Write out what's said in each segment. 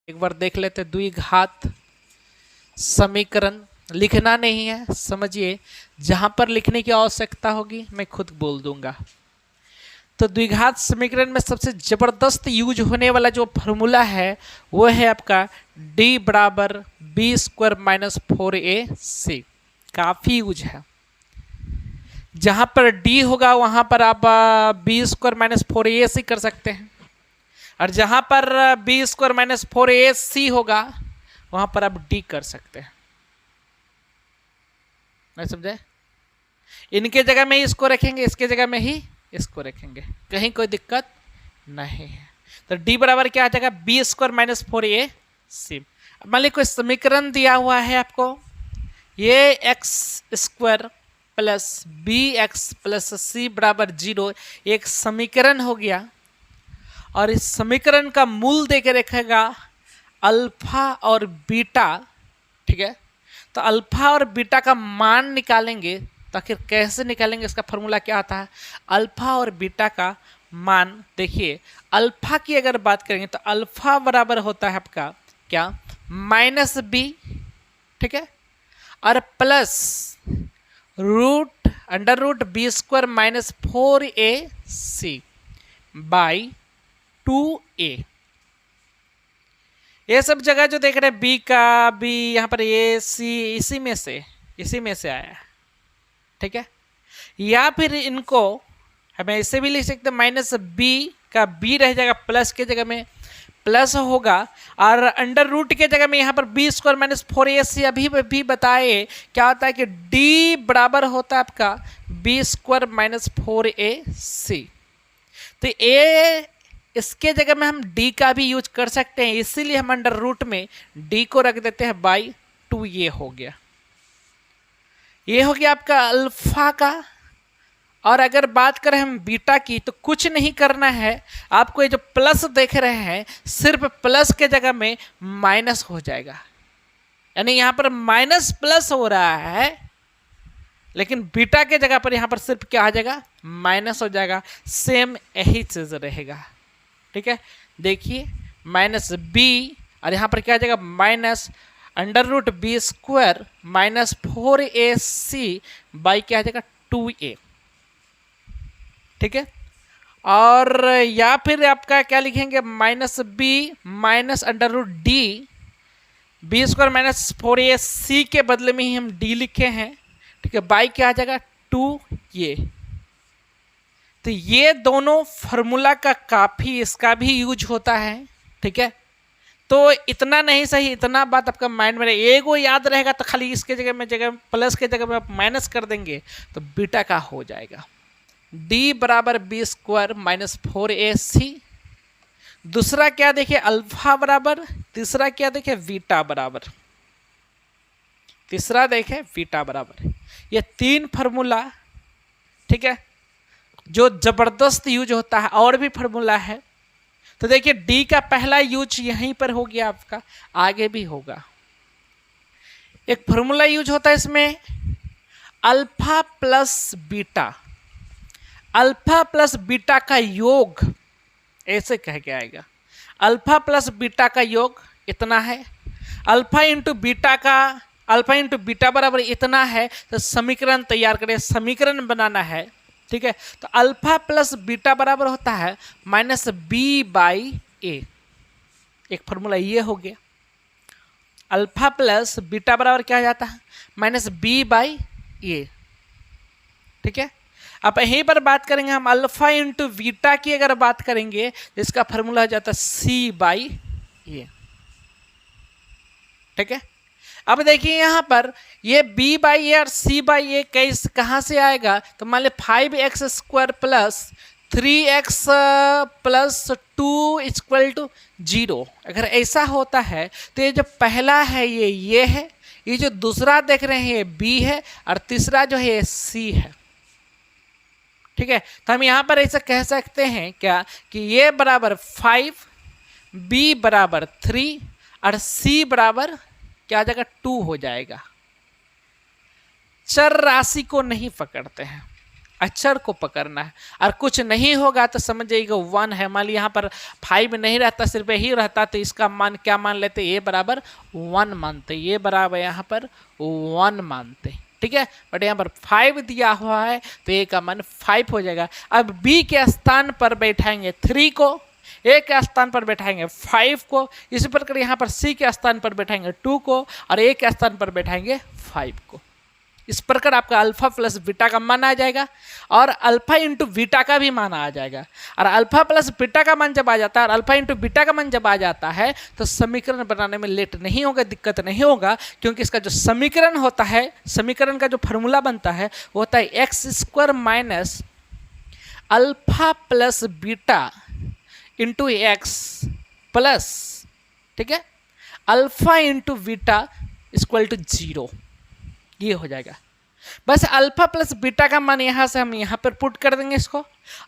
एक बार देख लेते द्विघात समीकरण। लिखना नहीं है, समझिए, जहां पर लिखने की आवश्यकता होगी मैं खुद बोल दूंगा। तो द्विघात समीकरण में सबसे जबरदस्त यूज होने वाला जो फॉर्मूला है वो है आपका d बराबर बी स्क्वायर माइनस 4ac। काफी यूज है। जहां पर d होगा वहां पर आप बी स्क्वायर माइनस 4ac कर सकते हैं, और जहां पर बी स्क्वायर माइनस 4ac होगा वहां पर आप d कर सकते हैं। नहीं समझे? इनके जगह में ही इसको रखेंगे, इसके जगह में ही इसको रखेंगे, कहीं कोई दिक्कत नहीं है। तो d बराबर क्या आ जाएगा? B square minus 4ac। मान लीजिए कोई समीकरण दिया हुआ है आपको, ये X square plus B X plus C बराबर 0 एक समीकरण हो गया, और इस समीकरण का मूल देके रखेगा अल्फा और बीटा। ठीक है, तो अल्फा और बीटा का मान निकालेंगे। तो आखिर कैसे निकालेंगे, इसका फॉर्मूला क्या आता है? अल्फा और बीटा का मान देखिए, अल्फा की अगर बात करेंगे तो अल्फा बराबर होता है आपका क्या? Minus b. ठीक है, और plus under root b square minus 4ac by 2a। ये सब जगह जो देख रहे हैं बी का बी, यहां पर ए सी इसी में से आया है। ठीक है, या फिर इनको हमें ऐसे भी लिख सकते हैं, माइनस बी का बी रह जाएगा, प्लस के जगह में प्लस होगा, और अंडर रूट के जगह में यहाँ पर बी स्क्वायर माइनस 4ac। अभी भी बताए क्या होता है कि डी बराबर होता है आपका बी स्क्वायर माइनस 4ac। तो ए इसके जगह में हम d का भी यूज कर सकते हैं, इसीलिए हम अंडर रूट में d को रख देते हैं बाई 2। ये हो गया आपका अल्फा का। और अगर बात करें हम बीटा की तो कुछ नहीं करना है आपको, ये जो प्लस देख रहे हैं सिर्फ प्लस के जगह में माइनस हो जाएगा, यानी यहां पर माइनस प्लस हो रहा है, लेकिन बीटा के जगह पर यहां पर सिर्फ क्या आ जाएगा? माइनस हो जाएगा। सेम यही चीज रहेगा। ठीक है, देखिए माइनस बी, और यहां पर क्या आ जाएगा? Minus under root b square minus 4ac by क्या आ जाएगा? 2a। ठीक है, और या फिर आपका क्या लिखेंगे? Minus b minus under root d, b square minus 4ac के बदले में ही हम d लिखे हैं। ठीक है, बाई क्या आ जाएगा? 2a। तो ये दोनों फॉर्मूला का काफी इसका भी यूज होता है। ठीक है, तो इतना नहीं सही, इतना बात आपका माइंड में रहे, एगो याद रहेगा तो खाली इसके जगह प्लस के जगह में आप माइनस कर देंगे तो बीटा का हो जाएगा d बराबर बी स्क्वायर माइनस 4ac। दूसरा क्या देखिए? अल्फा बराबर। तीसरा क्या देखे? बीटा बराबर। तीसरा देखे बीटा बराबर। ये तीन फार्मूला, ठीक है, जो जबरदस्त यूज होता है। और भी फार्मूला है, तो देखिए d का पहला यूज यहीं पर हो गया आपका, आगे भी होगा। एक फार्मूला यूज होता है इसमें, alpha plus beta. Alpha plus beta का योग ऐसे कह के आएगा, अल्फा प्लस बीटा का योग इतना है, अल्फा इंटू बीटा बराबर इतना है। तो समीकरण तैयार करें, समीकरण बनाना है। ठीक है, तो अल्फा प्लस बीटा बराबर होता है माइनस बी बाई ए। एक फॉर्मूला ये हो गया। अल्फा प्लस बीटा बराबर क्या हो जाता है? माइनस बी बाई ए। ठीक है, अब यहीं पर बात करेंगे हम अल्फा इंटू बीटा की अगर बात करेंगे, इसका फॉर्मूला हो जाता है सी बाई ए। ठीक है, अब देखिए यहां पर ये b बाई ए और c बाई ए कैसे कहां से आएगा? तो मान ली 5x square plus 3x plus 2 equal to 0। अगर ऐसा होता है तो ये जो पहला है ये है, ये जो दूसरा देख रहे हैं ये b है, और तीसरा जो है ये c है। ठीक है, तो हम यहां पर ऐसा कह सकते हैं क्या कि ये बराबर 5, b बराबर 3 और c बराबर क्या आ जाएगा? 2 हो जाएगा। चर राशि को नहीं पकड़ते हैं, अक्षर को पकड़ना है। और कुछ नहीं होगा तो समझ जाइएगा 1 है। मान लीजिए यहाँ पर 5 नहीं रहता, सिर्फ यही रहता, तो इसका मान क्या मान लेते, ये बराबर 1 मानते, ये बराबर यहाँ पर 1 मानते, ठीक है। बट यहाँ पर 5 दिया हुआ है तो ए का मान 5 हो जाएगा। अब बी के स्थान पर बैठाएंगे 3 को, ए के स्थान पर बैठाएंगे 5 को, इसी प्रकार यहाँ पर सी के स्थान पर बैठाएंगे 2 को और ए के स्थान पर बैठाएंगे 5 को। इस प्रकार आपका अल्फा प्लस बीटा का मान आ जाएगा और अल्फा इंटू बीटा का भी मान आ जाएगा। और अल्फा प्लस बीटा का मान जब आ जाता है और अल्फा इंटू बीटा का मान जब आ जाता है तो समीकरण बनाने में लेट नहीं होगा, दिक्कत नहीं होगा, क्योंकि इसका जो समीकरण होता है, समीकरण का जो फॉर्मूला बनता है वो होता है x square minus alpha plus beta into x plus, ठीक है, alpha into beta equal to 0। ये हो जाएगा। बस अल्फा प्लस बीटा का मान यहाँ से हम यहाँ पर पुट कर देंगे इसको,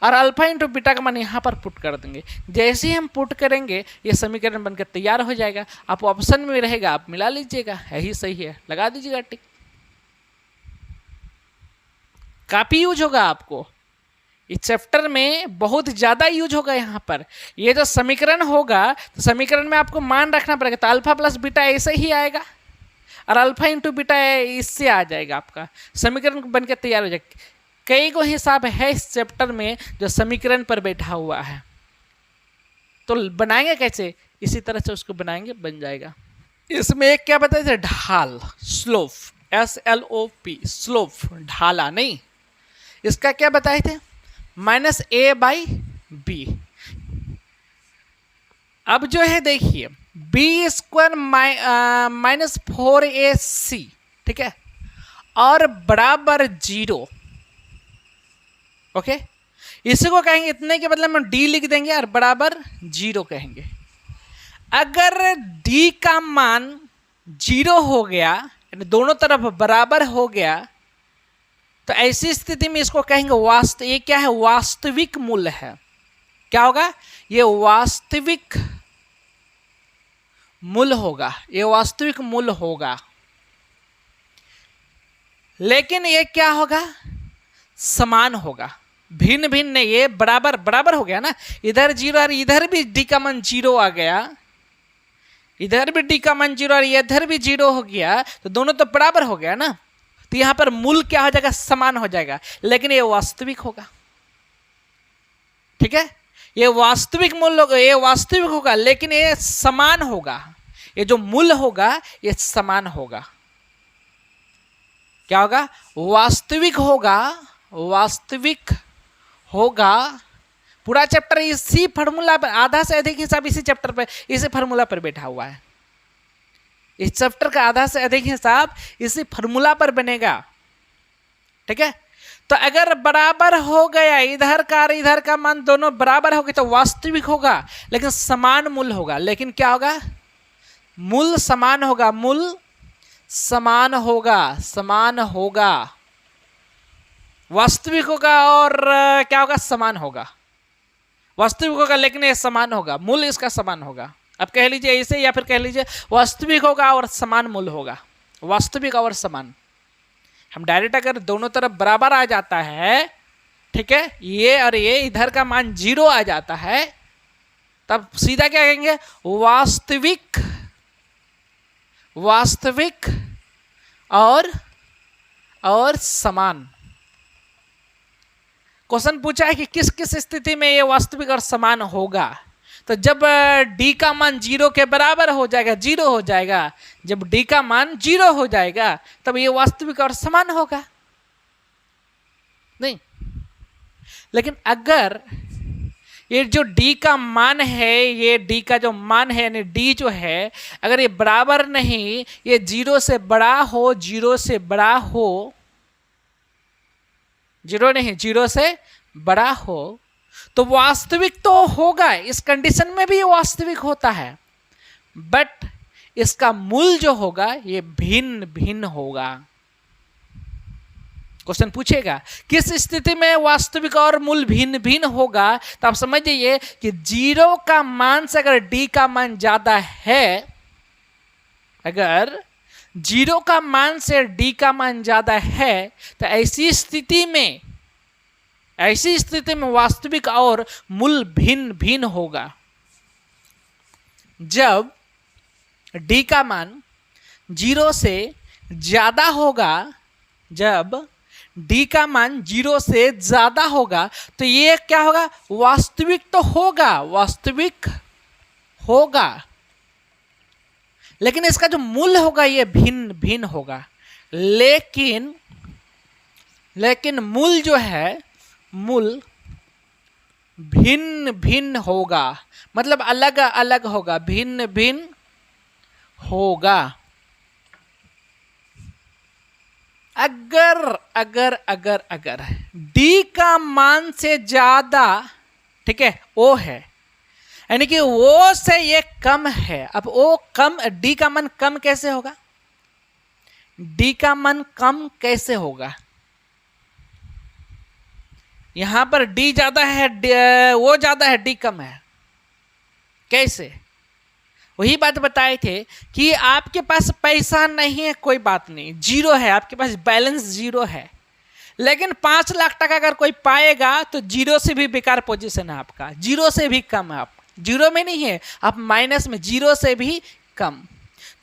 और अल्फा इंटू बीटा का मान यहाँ पर पुट कर देंगे। जैसे ही हम पुट करेंगे ये समीकरण बनकर तैयार हो जाएगा। आप ऑप्शन में रहेगा, आप मिला लीजिएगा, यही सही है, लगा दीजिएगा टिक। काफी यूज होगा आपको इस चैप्टर में, बहुत ज़्यादा यूज होगा यहाँ पर। ये जो समीकरण होगा तो समीकरण में आपको मान रखना पड़ेगा, तो अल्फा प्लस बीटा ऐसे ही आएगा और अल्फा इंटू बीटा इससे आ जाएगा, आपका समीकरण बन के तैयार हो जाएगा। कई को हिसाब है इस चैप्टर में जो समीकरण पर बैठा हुआ है, तो बनाएंगे कैसे, इसी तरह से उसको बनाएंगे, बन जाएगा। इसमें एक क्या बताया था, ढाल, स्लोप, SLOP, स्लोप, ढाला नहीं। इसका क्या बताए थे, -a/b। अब जो है देखिए बी स्क्वायर -4ac, ठीक है, और बराबर 0, ओके। इसी को कहेंगे, इतने के बदले में डी लिख देंगे और बराबर 0 कहेंगे। अगर डी का मान 0 हो गया, यानी दोनों तरफ बराबर हो गया, तो ऐसी स्थिति में इसको कहेंगे ये क्या है, वास्तविक मूल्य है। क्या होगा, ये वास्तविक मूल्य होगा, ये वास्तविक मूल्य होगा। लेकिन ये क्या होगा, समान होगा, भिन्न भिन्न नहीं। ये बराबर बराबर हो गया ना, इधर 0 और इधर भी डी का मान 0 आ गया, इधर भी डी का मान 0 और इधर भी 0 हो गया, तो दोनों तो बराबर हो गया ना। तो यहां पर मूल क्या हो जाएगा, समान हो जाएगा, लेकिन ये वास्तविक होगा, ठीक है। ये वास्तविक मूल्य, ये वास्तविक होगा, लेकिन ये समान होगा। ये जो मूल्य होगा ये समान होगा। क्या होगा, वास्तविक होगा, वास्तविक होगा। पूरा चैप्टर इसी फॉर्मूला पर, आधा से अधिक हिसाब इसी चैप्टर पर, इसी फॉर्मूला पर बैठा हुआ है। इस चैप्टर का आधा से अधिक हिसाब इसी फॉर्मूला पर बनेगा, ठीक है। तो अगर बराबर हो गया, इधर का और इधर का मान दोनों बराबर हो गए, तो वास्तविक होगा, लेकिन समान मूल्य होगा। लेकिन क्या होगा, मूल्य समान होगा, मूल्य समान होगा, समान होगा, वास्तविक होगा और क्या होगा, समान होगा। वास्तविक होगा लेकिन ये समान होगा, मूल्य इसका समान होगा। अब कह लीजिए ऐसे, या फिर कह लीजिए वास्तविक होगा और समान मूल्य होगा, वास्तविक और समान। हम डायरेक्ट अगर दोनों तरफ बराबर आ जाता है, ठीक है, ये और ये, इधर का मान 0 आ जाता है, तब सीधा क्या कहेंगे, वास्तविक, वास्तविक और समान। क्वेश्चन पूछा है कि किस किस स्थिति में ये वास्तविक और समान होगा। तो जब d का मान 0 के बराबर हो जाएगा, 0 हो जाएगा, जब d का मान 0 हो जाएगा तब ये वास्तविक और समान होगा नहीं। लेकिन अगर ये जो d का मान है, ये d का जो मान है, यानी d जो है, अगर ये बराबर नहीं, ये 0 से बड़ा हो, 0 से बड़ा हो, 0 नहीं 0 से बड़ा हो, तो वास्तविक तो होगा। इस कंडीशन में भी ये वास्तविक होता है, बट इसका मूल्य जो होगा ये भिन्न भिन्न होगा। क्वेश्चन पूछेगा किस स्थिति में वास्तविक और मूल्य भिन्न भिन्न होगा, तो आप समझ जाइए कि 0 का मान से अगर d का मान ज्यादा है, अगर 0 का मान से d का मान ज्यादा है, तो ऐसी स्थिति में ऐसी स्थिति में वास्तविक और मूल भिन्न भिन्न होगा। जब d का मान 0 से ज्यादा होगा, जब d का मान 0 से ज्यादा होगा तो ये क्या होगा, वास्तविक तो होगा, वास्तविक होगा, लेकिन इसका जो मूल्य होगा ये भिन्न भिन्न होगा। लेकिन मूल जो है, मूल भिन्न भिन्न होगा, मतलब अलग अलग होगा, भिन्न भिन्न होगा। अगर d का मान से ज्यादा, ठीक है, o है, यानी कि o से ये कम है। अब o कम, d का मान कम कैसे होगा, d का मान कम कैसे होगा? यहां पर d ज्यादा है, o ज्यादा है, d कम है, कैसे? वही बात बताए थे कि आपके पास पैसा नहीं है, कोई बात नहीं, 0 है, आपके पास बैलेंस 0 है, लेकिन 5 लाख टका अगर कोई पाएगा तो 0 से भी बेकार पोजीशन है आपका, 0 से भी कम है, आप 0 में नहीं है, आप माइनस में, 0 से भी कम।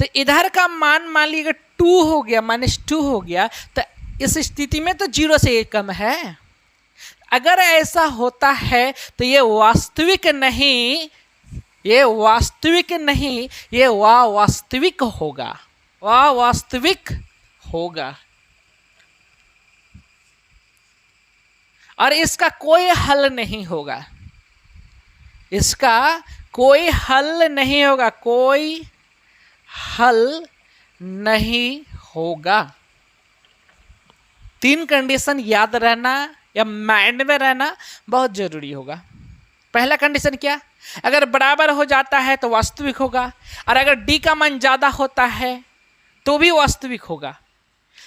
तो इधर का मान मान लीजिए 2 हो गया, -2 हो गया, तो इस स्थिति में तो 0 से कम है। अगर ऐसा होता है तो ये वास्तविक नहीं, ये वास्तविक नहीं, ये वास्तविक होगा, वास्तविक होगा। और इसका कोई हल नहीं होगा, इसका कोई हल नहीं होगा, कोई हल नहीं होगा। 3 कंडीशन याद रहना या माइंड में रहना बहुत जरूरी होगा। पहला कंडीशन क्या, अगर बराबर हो जाता है तो वास्तविक होगा, और अगर d का मान ज्यादा होता है तो भी वास्तविक होगा,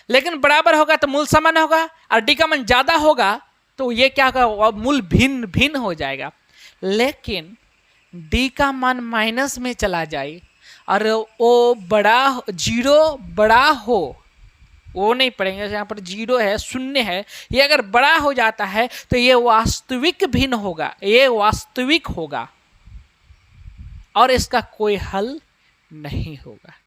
लेकिन बराबर होगा तो मूल समान होगा, और d का मान ज्यादा होगा तो ये क्या होगा, मूल भिन्न भिन्न हो जाएगा। लेकिन d का मान माइनस में चला जाए और o बड़ा, 0 बड़ा हो, वो नहीं पढ़ेंगे, यहाँ पर 0 है, 0 है, ये अगर बड़ा हो जाता है तो ये वास्तविक भिन्न होगा, ये वास्तविक होगा, और इसका कोई हल नहीं होगा।